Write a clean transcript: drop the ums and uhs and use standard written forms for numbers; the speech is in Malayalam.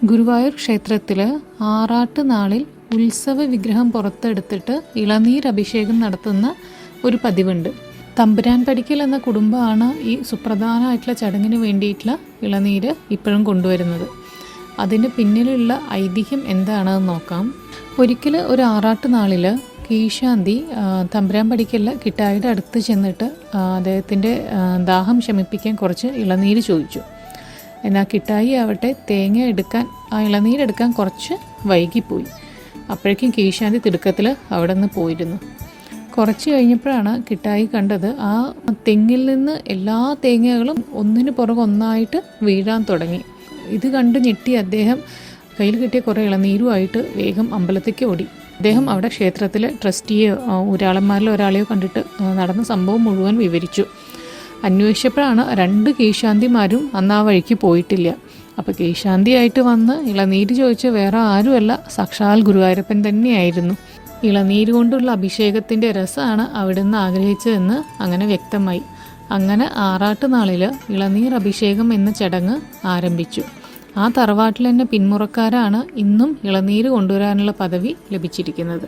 ഗുരുവായൂർ ക്ഷേത്രത്തിൽ ആറാട്ട് നാളിൽ ഉത്സവ വിഗ്രഹം പുറത്തെടുത്തിട്ട് ഇളനീർ അഭിഷേകം നടത്തുന്ന ഒരു പതിവുണ്ട്. തമ്പുരാൻ പടിക്കൽ എന്ന കുടുംബമാണ് ഈ സുപ്രധാനമായിട്ടുള്ള ചടങ്ങിന് വേണ്ടിയിട്ടുള്ള ഇളനീര് ഇപ്പോഴും കൊണ്ടുവരുന്നത്. അതിന് പിന്നിലുള്ള ഐതിഹ്യം എന്താണെന്ന് നോക്കാം. ഒരിക്കൽ ഒരു ആറാട്ട് നാളിൽ കീശാന്തി തമ്പുരാൻ പടിക്കൽ കിട്ടായിയുടെ അടുത്ത് ചെന്നിട്ട് അദ്ദേഹത്തിൻ്റെ ദാഹം ശമിപ്പിക്കാൻ കുറച്ച് ഇളനീര് ചോദിച്ചു. എന്നാൽ കിട്ടായി ആവട്ടെ ആ ഇളനീരെടുക്കാൻ കുറച്ച് വൈകിപ്പോയി. അപ്പോഴേക്കും കീശാന്തി തിടുക്കത്തിൽ അവിടെ നിന്ന് പോയിരുന്നു. കുറച്ച് കഴിഞ്ഞപ്പോഴാണ് കിട്ടായി കണ്ടത് ആ തെങ്ങിൽ നിന്ന് എല്ലാ തേങ്ങകളും ഒന്നിനു പുറകെ ഒന്നായിട്ട് വീഴാൻ തുടങ്ങി. ഇത് കണ്ട് ഞെട്ടി അദ്ദേഹം കയ്യിൽ കിട്ടിയ കുറേ ഇളനീരുമായിട്ട് വേഗം അമ്പലത്തേക്ക് ഓടി. അദ്ദേഹം അവിടെ ക്ഷേത്രത്തിലെ ട്രസ്റ്റിയോ ഊരാളന്മാരിലോ ഒരാളെയോ കണ്ടിട്ട് നടന്ന സംഭവം മുഴുവൻ വിവരിച്ചു. അന്വേഷിച്ചപ്പോഴാണ് 2 കീശാന്തിമാരും അന്ന് ആ വഴിക്ക് പോയിട്ടില്ല. അപ്പോൾ കീശാന്തിയായിട്ട് വന്ന് ഇളനീര് ചോദിച്ച് വേറെ ആരുമല്ല, സാക്ഷാൽ ഗുരുവായൂരപ്പൻ തന്നെയായിരുന്നു. ഇളനീര് കൊണ്ടുള്ള അഭിഷേകത്തിൻ്റെ രസമാണ് അവിടുന്ന് ആഗ്രഹിച്ചതെന്ന് അങ്ങനെ വ്യക്തമായി. അങ്ങനെ ആറാട്ട് നാളിൽ ഇളനീർ അഭിഷേകം എന്ന ചടങ്ങ് ആരംഭിച്ചു. ആ തറവാട്ടിൽ തന്നെ പിന്മുറക്കാരാണ് ഇന്നും ഇളനീര് കൊണ്ടുവരാനുള്ള പദവി ലഭിച്ചിരിക്കുന്നത്.